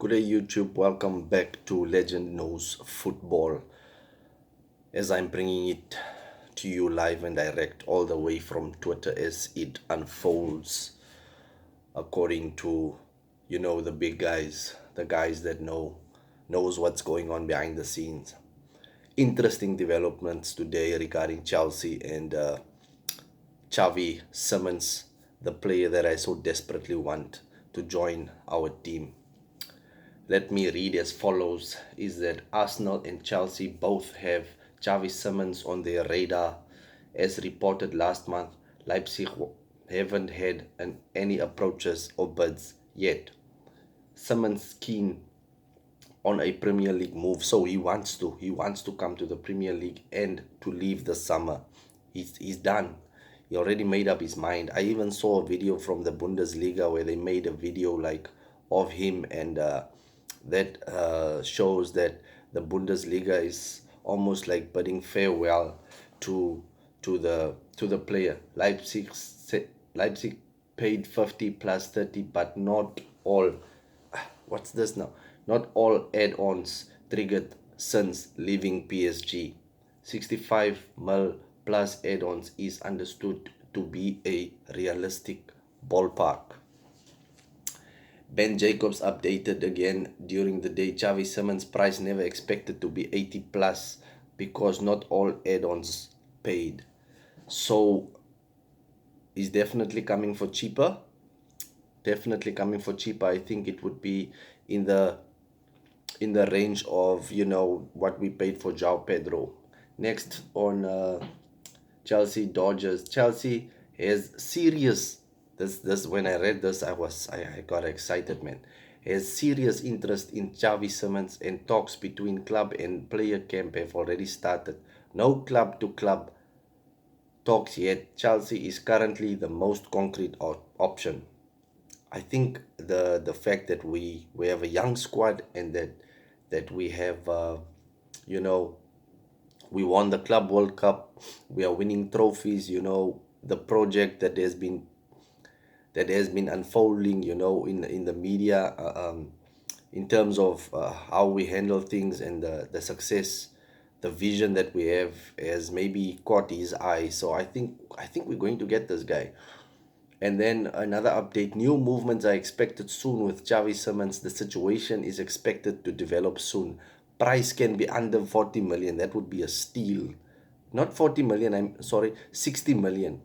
Good day, YouTube. Welcome back to Legend Knows Football. As I'm bringing it to you live and direct all the way from Twitter as it unfolds according to, the big guys, the guys that knows what's going on behind the scenes. Interesting developments today regarding Chelsea and Xavi Simons, the player that I so desperately want to join our team. Let me read as follows is that Arsenal and Chelsea both have Xavi Simons on their radar. As reported last month, Leipzig haven't had any approaches or bids yet. Simons keen on a Premier League move, so he wants to come to the Premier League and to leave the summer. He's done. He already made up his mind. I even saw a video from the Bundesliga where they made a video like of him, and that shows that the Bundesliga is almost like bidding farewell to to the player. Leipzig paid 50 plus 30, but not all. What's this now? Not all add-ons triggered since leaving PSG. 65 mil plus add-ons is understood to be a realistic ballpark. Ben Jacobs updated again during the day. Xavi Simons price never expected to be 80 plus because not all add-ons paid. So he's definitely coming for cheaper. Definitely coming for cheaper. I think it would be in the range of what we paid for João Pedro. Next on Chelsea Dodgers. Chelsea has serious. This when I read this, I got excited, man. Has serious interest in Xavi Simons, and talks between club and player camp have already started. No club to club talks yet. Chelsea is currently the most concrete option. I think the fact that we have a young squad, and that we have you know we won the Club World Cup, we are winning trophies, the project that has been unfolding, in the media, in terms of how we handle things, and the success, the vision that we have has maybe caught his eye. So I think we're going to get this guy. And then another update, new movements are expected soon with Xavi Simons. The situation is expected to develop soon. Price can be under 40 million. That would be a steal. Not 40 million, I'm sorry, 60 million.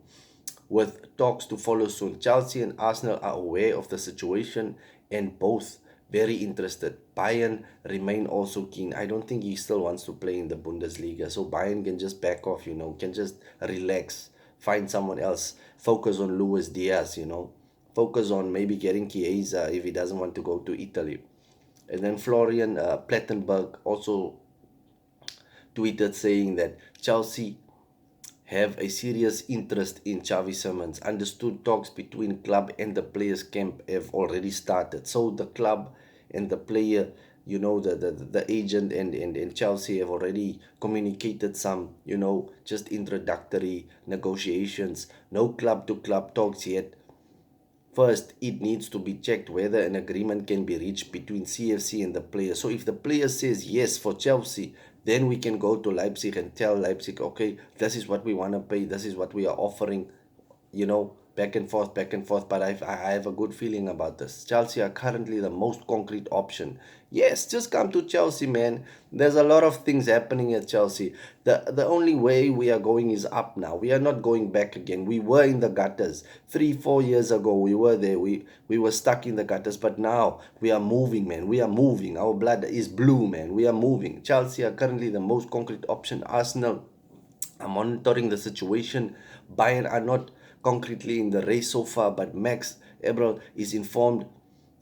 With talks to follow soon. Chelsea and Arsenal are aware of the situation and both very interested. Bayern remain also keen. I don't think he still wants to play in the Bundesliga. So Bayern can just back off, can just relax, find someone else, focus on Luis Diaz, focus on maybe getting Chiesa if he doesn't want to go to Italy. And then Florian Plettenberg also tweeted saying that Chelsea have a serious interest in Xavi Simons. Understood talks between club and the players camp have already started. So the club and the player, the agent and Chelsea have already communicated some, just introductory negotiations. No club to club talks yet. First, it needs to be checked whether an agreement can be reached between CFC and the player. So if the player says yes for Chelsea, then we can go to Leipzig and tell Leipzig, okay, this is what we want to pay, this is what we are offering, back and forth, back and forth. But I have a good feeling about this. Chelsea are currently the most concrete option. Yes, just come to Chelsea, man. There's a lot of things happening at Chelsea. The only way we are going is up now. We are not going back again. We were in the gutters 3-4 years ago. We were there. We were stuck in the gutters. But now we are moving, man. We are moving. Our blood is blue, man. We are moving. Chelsea are currently the most concrete option. Arsenal are monitoring the situation. Bayern are not concretely in the race so far, but Max Eberl is informed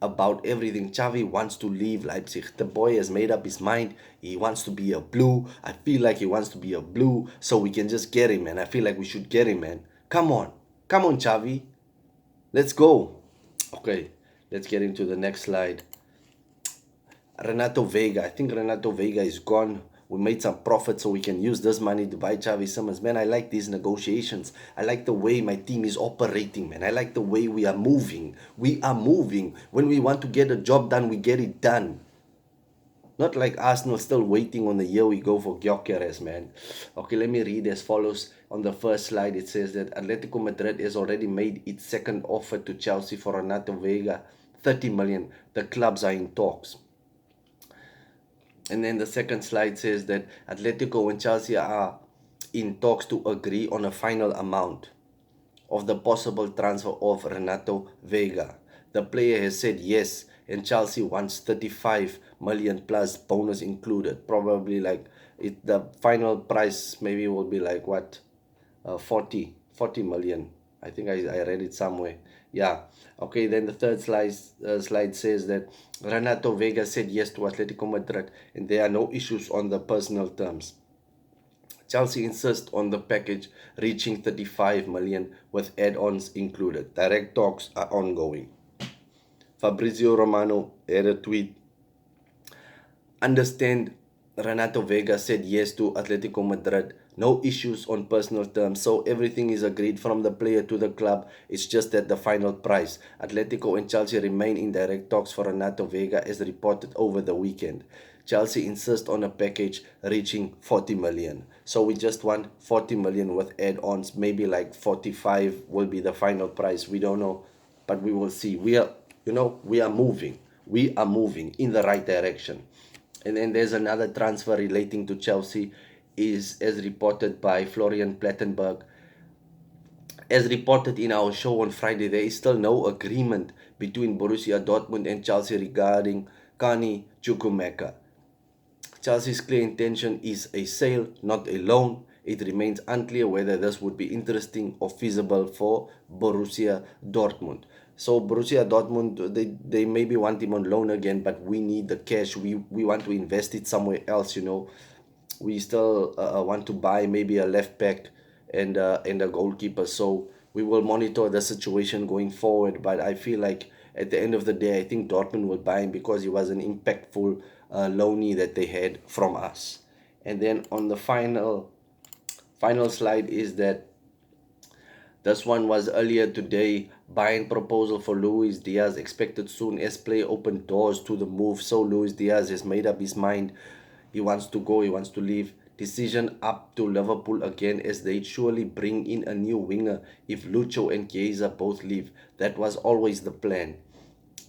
about everything. Xavi wants to leave Leipzig. The boy has made up his mind. He wants to be a blue. I feel like he wants to be a blue, so we can just get him, man. I feel like we should get him, man. Come on. Come on, Xavi. Let's go. Okay, let's get into the next slide. Renato Vega. I think Renato Vega is gone. We made some profit so we can use this money to buy Xavi Simons. Man, I like these negotiations. I like the way my team is operating, man. I like the way we are moving. We are moving. When we want to get a job done, we get it done. Not like Arsenal still waiting on the year we go for Gyökeres, man. Okay, let me read as follows. On the first slide, it says that Atletico Madrid has already made its second offer to Chelsea for Renato Vega, 30 million. The clubs are in talks. And then the second slide says that Atletico and Chelsea are in talks to agree on a final amount of the possible transfer of Renato Vega. The player has said yes, and Chelsea wants 35 million plus bonus included. Probably like the final price maybe will be like what, 40 million. I think I read it somewhere. Yeah. Okay, then the third slide says that Renato Vega said yes to Atletico Madrid and there are no issues on the personal terms. Chelsea insists on the package reaching 35 million with add-ons included. Direct talks are ongoing. Fabrizio Romano had a tweet. Understand Renato Vega said yes to Atletico Madrid. No issues on personal terms, so everything is agreed from the player to the club. It's just that the final price. Atletico and Chelsea remain in direct talks for Renato Vega as reported over the weekend. Chelsea insists on a package reaching 40 million. So we just want 40 million with add-ons. Maybe like 45 will be the final price. We don't know, but we will see. We are moving. We are moving in the right direction. And then there's another transfer relating to Chelsea, is as reported by Florian Plettenberg. As reported in our show on Friday, there is still no agreement between Borussia Dortmund and Chelsea regarding Kani Chukwuemeka. Chelsea's clear intention is a sale, not a loan. It remains unclear whether this would be interesting or feasible for Borussia Dortmund. So Borussia Dortmund, they maybe want him on loan again, but we need the cash. We want to invest it somewhere else, We still want to buy maybe a left back and a goalkeeper. So we will monitor the situation going forward. But I feel like at the end of the day, I think Dortmund will buy him because he was an impactful loanee that they had from us. And then on the final slide is that this one was earlier today. Buying proposal for Luis Diaz expected soon as play opened doors to the move. So Luis Diaz has made up his mind. He wants to go. He wants to leave. Decision up to Liverpool again as they surely bring in a new winger if Lucho and Chiesa both leave. That was always the plan.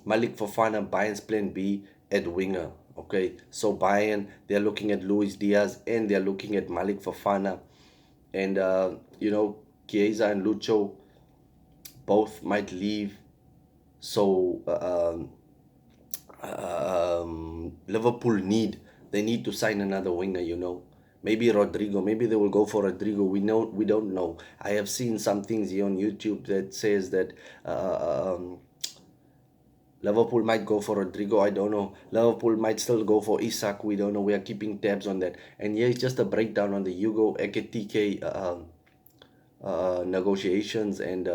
Malik Fofana, Bayern's plan B at winger. Okay, so Bayern, they're looking at Luis Diaz and they're looking at Malik Fofana. And, Chiesa and Lucho both might leave. So Liverpool they need to sign another winger, Maybe Rodrigo. Maybe they will go for Rodrigo. We don't know. I have seen some things here on YouTube that says that Liverpool might go for Rodrigo. I don't know. Liverpool might still go for Isak. We don't know. We are keeping tabs on that. And here is just a breakdown on the Hugo Ekitike negotiations and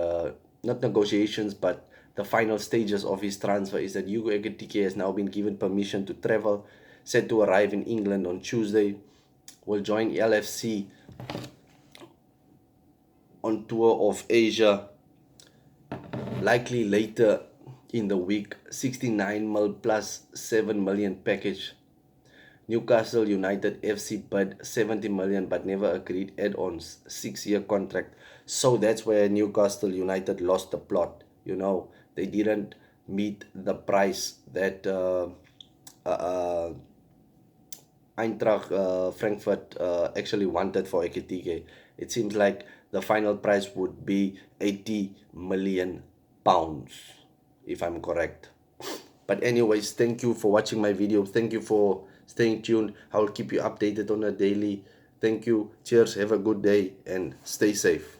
not negotiations, but the final stages of his transfer is that Hugo Ekitike has now been given permission to travel, set to arrive in England on Tuesday, will join LFC on tour of Asia, likely later in the week. 69 mil plus 7 million package. Newcastle United FC bid 70 million but never agreed add-ons, 6-year contract. So that's where Newcastle United lost the plot. They didn't meet the price that Eintracht Frankfurt actually wanted for Ekitike. It seems like the final price would be 80 million pounds, if I'm correct. But anyways, thank you for watching my video. Thank you for staying tuned. I will keep you updated on a daily. Thank you. Cheers. Have a good day and stay safe.